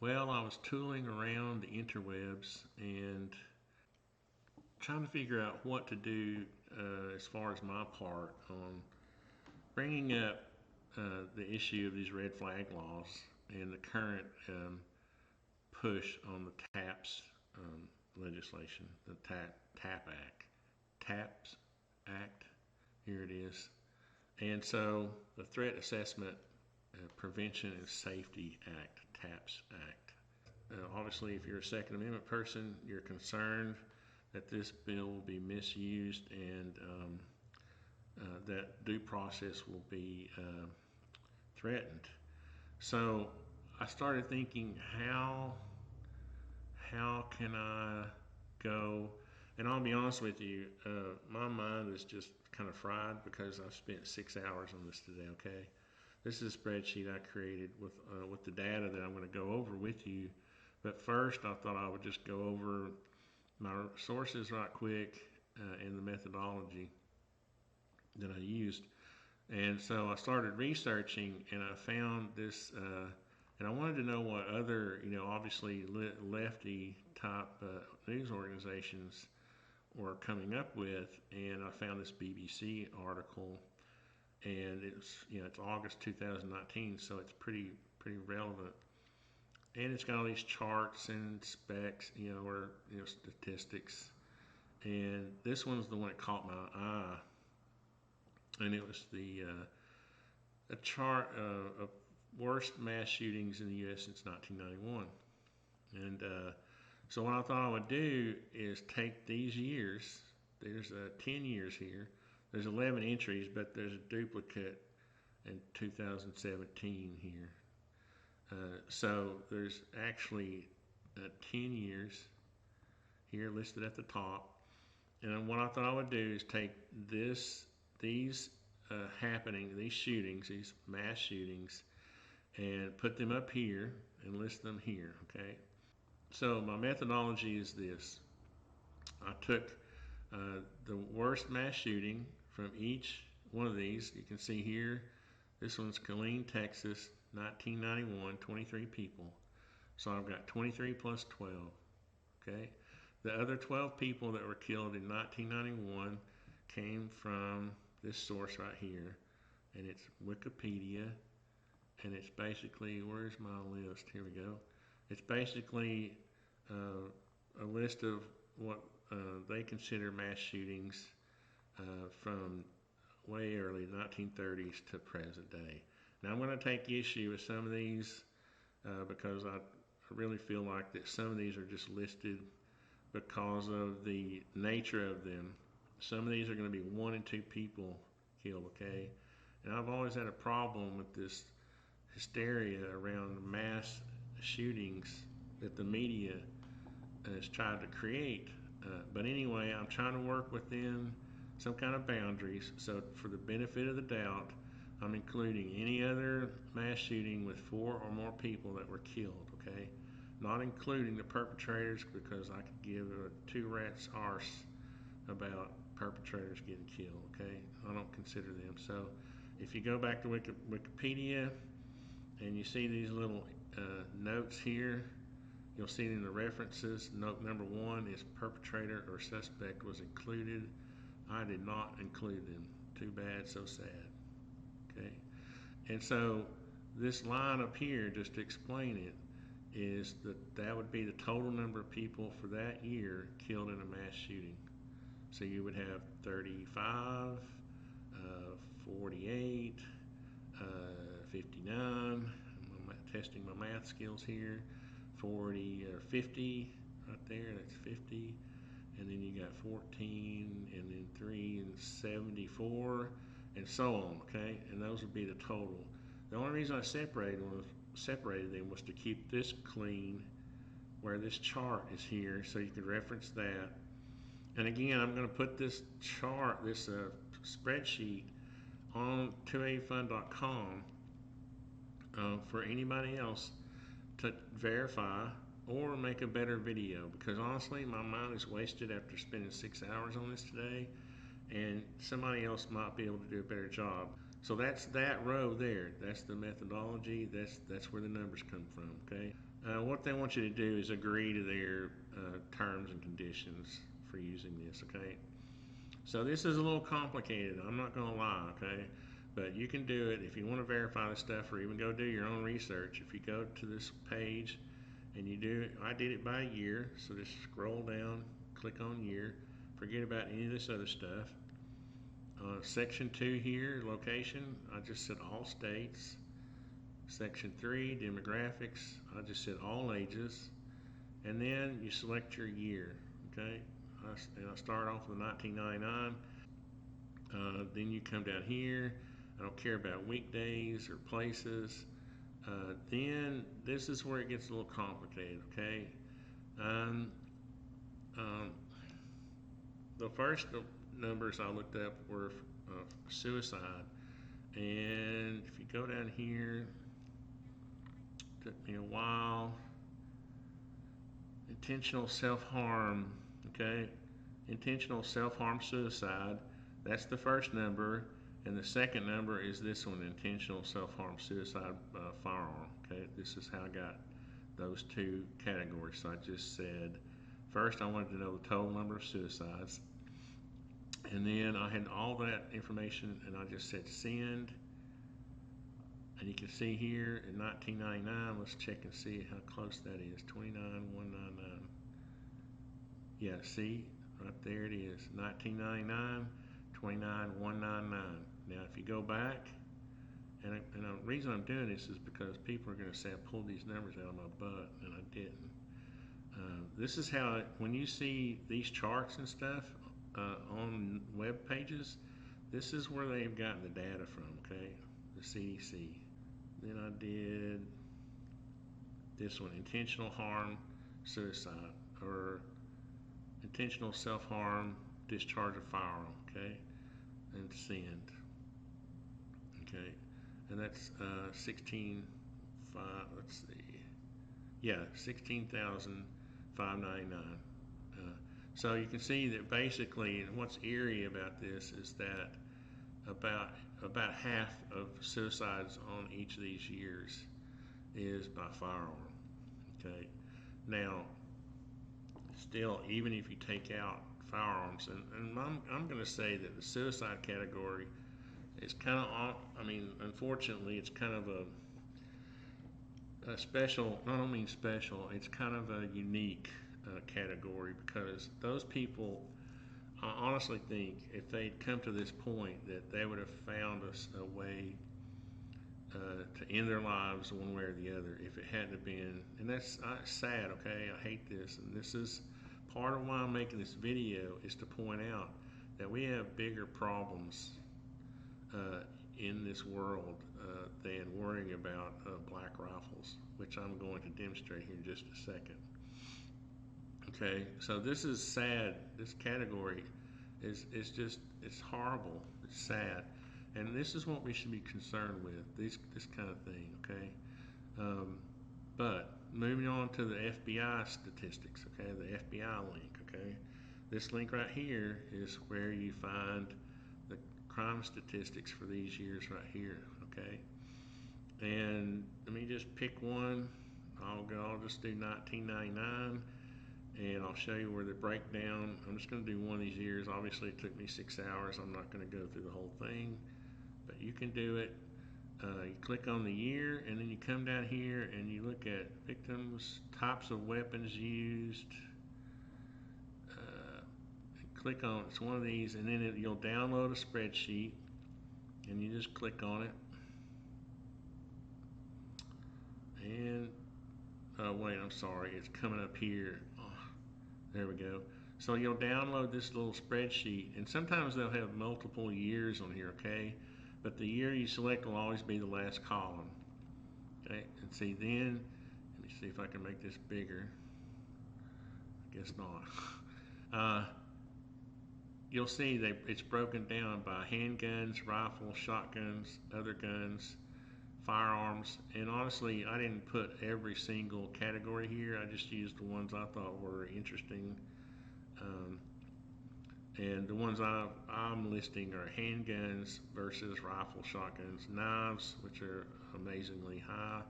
Well, I was tooling around the interwebs and trying to figure out what to do as far as my part on bringing up the issue of these red flag laws and the current push on the TAPS legislation, the TAP Act. TAPS Act, here it is. And so the Threat Assessment Prevention and Safety Act, TAPS Act. Obviously, if you're a Second Amendment person, you're concerned that this bill will be misused and that due process will be threatened. So I started thinking, how can I go? And I'll be honest with you, my mind is just kind of fried because I've spent 6 hours on this today. Okay, this is a spreadsheet I created with the data that I'm going to go over with you. But first, I thought I would just go over my sources right quick and the methodology that I used. And so I started researching, and I found this. And I wanted to know what other, obviously lefty type news organizations were coming up with. And I found this BBC article, and it's August 2019, so it's pretty relevant. And it's got all these charts and specs, or statistics. And this one's the one that caught my eye, and it was the a chart of worst mass shootings in the U.S. since 1991. And so what I thought I would do is take these years. There's 10 years here. There's 11 entries, but there's a duplicate in 2017 here. So there's actually 10 years here listed at the top. And what I thought I would do is take these these shootings, these mass shootings, and put them up here and list them here. Okay. So my methodology is this: I took the worst mass shooting from each one of these. You can see here, this one's Killeen, Texas, 1991, 23 people. So I've got 23 plus 12. Okay. The other 12 people that were killed in 1991 came from this source right here, and it's Wikipedia, and it's basically, where's my list? Here we go. It's basically a list of what they consider mass shootings from way early 1930s to present day. Now I'm going to take issue with some of these because I really feel like that some of these are just listed because of the nature of them. Some of these are going to be 1 and 2 people killed, okay? And I've always had a problem with this hysteria around mass shootings that the media has tried to create. But anyway, I'm trying to work within some kind of boundaries. So for the benefit of the doubt, I'm including any other mass shooting with 4 or more people that were killed, okay? Not including the perpetrators, because I could give a 2 rats arse about perpetrators getting killed, okay? I don't consider them. So if you go back to Wikipedia and you see these little notes here, you'll see in the references, note number 1 is perpetrator or suspect was included. I did not include them. Too bad, so sad. Okay? And so this line up here, just to explain it, is that would be the total number of people for that year killed in a mass shooting. So you would have 35, 48, 59. I'm testing my math skills here. 40 or 50 right there, that's 50. And then you got 14, and then 3 and 74, and so on, okay? And those would be the total. The only reason I separated them was to keep this clean, where this chart is here, so you could reference that. And again, I'm going to put this chart, this spreadsheet, on 2afund.com for anybody else to verify or make a better video, because honestly my mind is wasted after spending 6 hours on this today, and somebody else might be able to do a better job. So that's that row there. That's the methodology. That's where the numbers come from. Okay. what they want you to do is agree to their terms and conditions for using this, okay? So this is a little complicated, I'm not going to lie, okay? But you can do it if you want to verify the stuff or even go do your own research. If you go to this page and you do it, I did it by year, so just scroll down, click on year, forget about any of this other stuff. Section 2 here, location, I just said all states. Section 3, demographics, I just said all ages. And then you select your year, okay? And I start off with 1999. Then you come down here. I don't care about weekdays or places. Then this is where it gets a little complicated, okay? Um, um, the first numbers I looked up were suicide. And if you go down here, it took me a while. Intentional self-harm, okay? Intentional self-harm suicide, that's the first number, and the second number is this one, intentional self-harm suicide firearm, okay? This is how I got those two categories. So I just said, first I wanted to know the total number of suicides, and then I had all that information, and I just said send, and you can see here in 1999, let's check and see how close that is, 29,199. Yeah, see, right there it is, 1999, 29,199. Now, if you go back, and the reason I'm doing this is because people are going to say I pulled these numbers out of my butt, and I didn't. This is how, when you see these charts and stuff on web pages, this is where they've gotten the data from, okay? The CDC. Then I did this one, intentional harm, suicide, or intentional self-harm, discharge of firearm, okay, and send, okay, and that's 16,500, let's see, yeah, 16,599. So you can see that basically, and what's eerie about this is that about half of suicides on each of these years is by firearm, okay. Now, still, even if you take out firearms, and I'm going to say that the suicide category is kind of, I mean, unfortunately, it's kind of a special, I don't mean special, it's kind of a unique category, because those people, I honestly think if they'd come to this point that they would have found a way to end their lives one way or the other if it hadn't have been, and that's sad, okay, I hate this, and this is part of why I'm making this video, is to point out that we have bigger problems in this world than worrying about black rifles, which I'm going to demonstrate here in just a second. Okay, so this is sad. This category is just, it's horrible, it's sad, and this is what we should be concerned with, this kind of thing, okay? But moving on to the FBI statistics, okay, the FBI link, okay? This link right here is where you find the crime statistics for these years right here, okay? And let me just pick one. I'll just do 1999, and I'll show you where the breakdown, I'm just going to do one of these years. Obviously it took me 6 hours, I'm not going to go through the whole thing, but you can do it. You click on the year, and then you come down here and you look at victims, types of weapons used, click on, it's one of these, and then you'll download a spreadsheet, and you just click on it, and wait, I'm sorry, it's coming up here. Oh, there we go. So you'll download this little spreadsheet, and sometimes they'll have multiple years on here, okay? But the year you select will always be the last column, okay? And see, then, let me see if I can make this bigger. I guess not. You'll see that it's broken down by handguns, rifles, shotguns, other guns, firearms, and honestly, I didn't put every single category here. I just used the ones I thought were interesting. And the ones I'm listing are handguns versus rifle, shotguns, knives, which are amazingly high,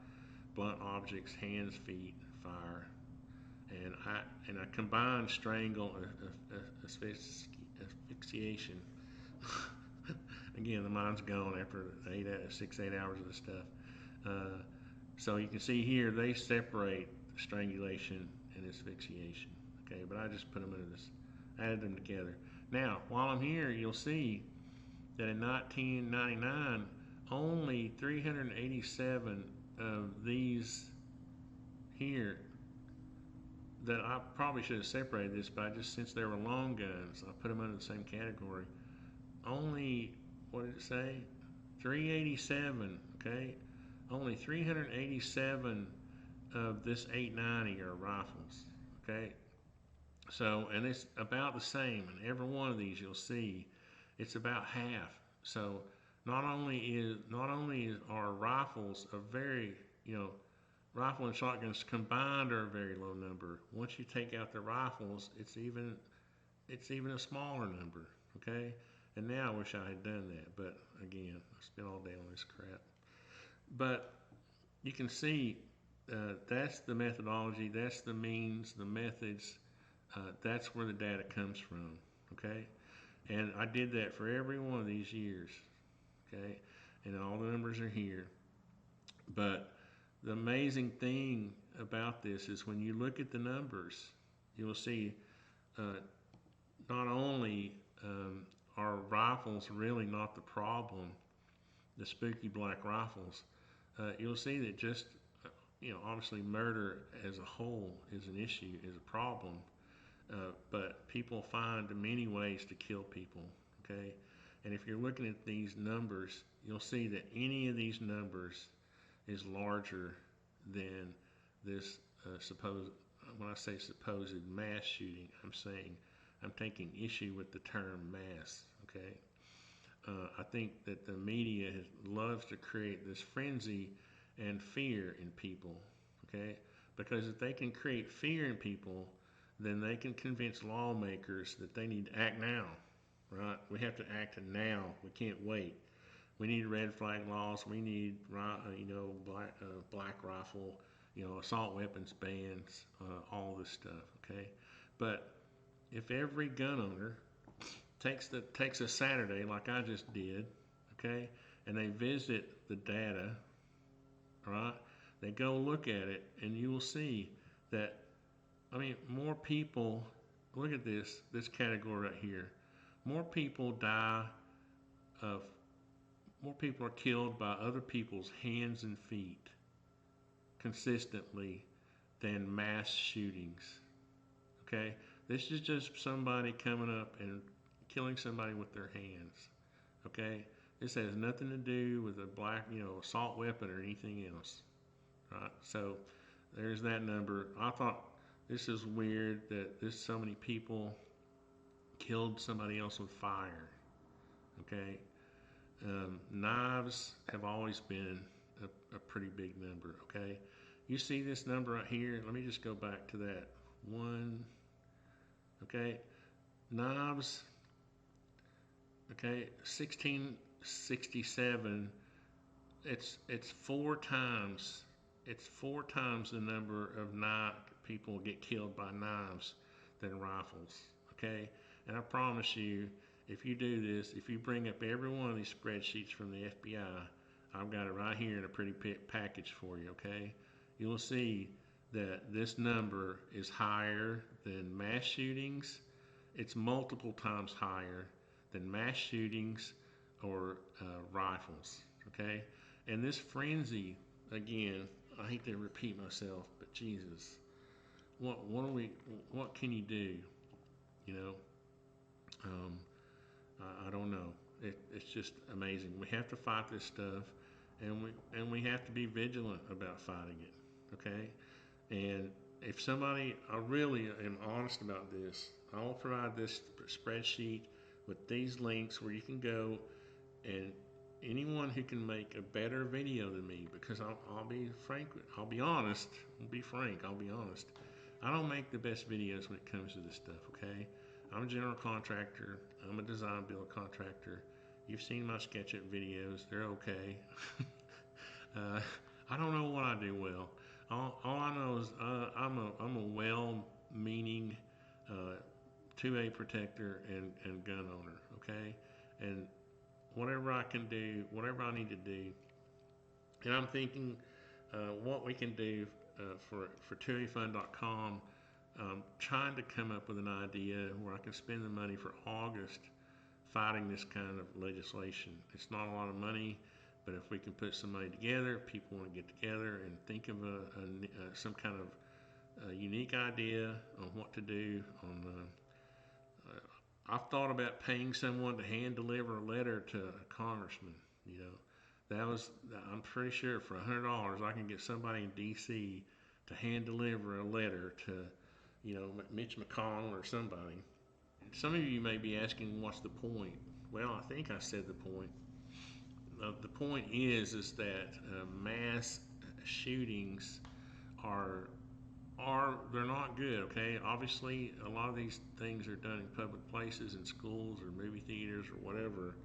blunt objects, hands, feet, fire, and I combined strangle asphyxiation. Again, the mind's gone after 6 8 hours of this stuff. Uh, so you can see here they separate strangulation and asphyxiation. Okay, but I just put them in this, added them together. Now, while I'm here, you'll see that in 1999, only 387 of these here that I probably should have separated this, but I just, since they were long guns, I put them under the same category. Only, what did it say? 387, okay? Only 387 of this 890 are rifles, okay? So, and it's about the same, and every one of these you'll see, it's about half. So, not only are rifles a very, rifle and shotguns combined are a very low number. Once you take out the rifles, it's even a smaller number, okay? And now I wish I had done that, but again, I spent all day on this crap. But you can see that's the methodology, that's the means, the methods, that's where the data comes from, okay? And I did that for every one of these years, okay? And all the numbers are here. But the amazing thing about this is when you look at the numbers, you will see not only are rifles really not the problem, the spooky black rifles, you'll see that just, obviously murder as a whole is an issue, is a problem, but people find many ways to kill people, okay? And if you're looking at these numbers, you'll see that any of these numbers is larger than this supposed, when I say supposed mass shooting, I'm taking issue with the term mass, okay? I think that the media loves to create this frenzy and fear in people, okay? Because if they can create fear in people, then they can convince lawmakers that they need to act now, right? We have to act now. We can't wait. We need red flag laws. We need, black rifle, assault weapons bans, all this stuff, okay? But if every gun owner takes a Saturday like I just did, okay, and they visit the data, right? They go look at it, and you will see that, more people. Look at this category right here. More people die of. More people are killed by other people's hands and feet consistently than mass shootings. Okay, this is just somebody coming up and killing somebody with their hands. Okay, this has nothing to do with a black, assault weapon or anything else. Right? So there's that number. I thought this is weird that this so many people killed somebody else with fire. Okay, knives have always been a pretty big number. Okay, you see this number right here. Let me just go back to that one. Okay, knives. Okay, 1667. It's four times. It's four times the number of people get killed by knives than rifles. Okay, and I promise you, if you do this, if you bring up every one of these spreadsheets from the FBI, I've got it right here in a pretty package for you. Okay, you will see that this number is higher than mass shootings. It's multiple times higher than mass shootings or rifles, okay? And this frenzy, again, I hate to repeat myself, but Jesus, what can you do? I don't know. It's just amazing. We have to fight this stuff, and we have to be vigilant about fighting it, okay? And if somebody, I really am honest about this, I will provide this spreadsheet with these links where you can go, and anyone who can make a better video than me, because I'll be frank, I'll be honest, I'll be honest. I don't make the best videos when it comes to this stuff, okay? I'm a general contractor, I'm a design build contractor. You've seen my SketchUp videos, they're okay. I don't know what I do well. All I know is I 2A protector and gun owner, okay? And whatever I can do, whatever I need to do, and I'm thinking what we can do for 2afund.com, trying to come up with an idea where I can spend the money for August fighting this kind of legislation. It's not a lot of money, but if we can put some money together, people want to get together and think of some kind of unique idea on what to do. I've thought about paying someone to hand deliver a letter to a congressman. You know, I'm pretty sure for $100 I can get somebody in D.C. to hand deliver a letter to, Mitch McConnell or somebody. Some of you may be asking, what's the point? Well, I think I said the point. The point is that mass shootings are they're not good. Okay, obviously a lot of these things are done in public places, in schools or movie theaters or whatever,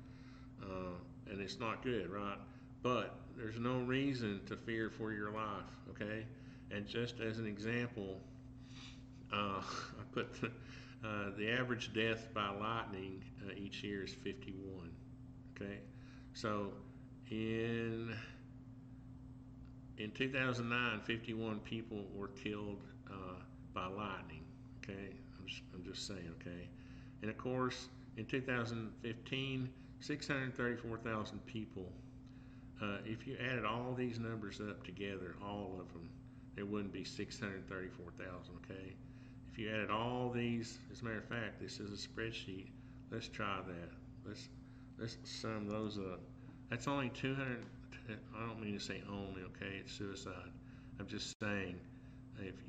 and it's not good, right? But there's no reason to fear for your life. Okay, and just as an example, I put the average death by lightning each year is 51. Okay, so in 2009, 51 people were killed by lightning. Okay, I'm just saying. Okay, and of course, in 2015, 634,000 people. If you added all these numbers up together, all of them, it wouldn't be 634,000. Okay, if you added all these, as a matter of fact, this is a spreadsheet. Let's try that. Let's sum those up. That's only 200. I don't mean to say only, okay? It's suicide. I'm just saying,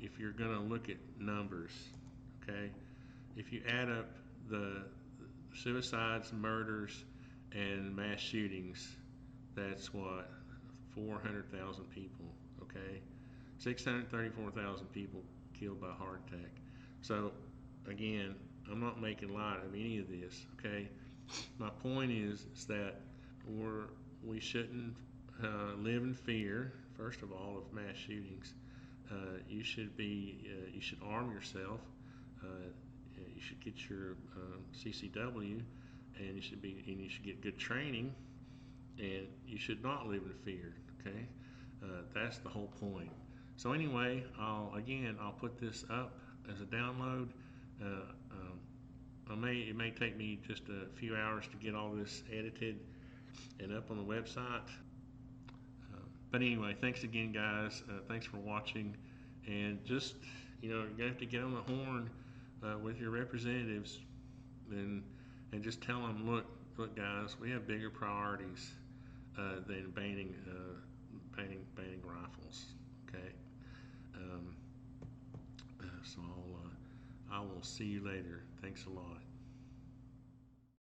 if you're going to look at numbers, okay? If you add up the suicides, murders, and mass shootings, that's what? 400,000 people, okay? 634,000 people killed by heart attack. So, again, I'm not making light of any of this, okay? My point is that we shouldn't live in fear. First of all, of mass shootings. You should arm yourself. You should get your CCW, and you should get good training, and you should not live in fear. Okay, that's the whole point. So anyway, I'll put this up as a download. It may take me just a few hours to get all this edited and up on the website. But anyway, thanks again, guys. Thanks for watching. And just, you're going to have to get on the horn with your representatives and just tell them, look, guys, we have bigger priorities than banning rifles. Okay. So I will see you later. Thanks a lot.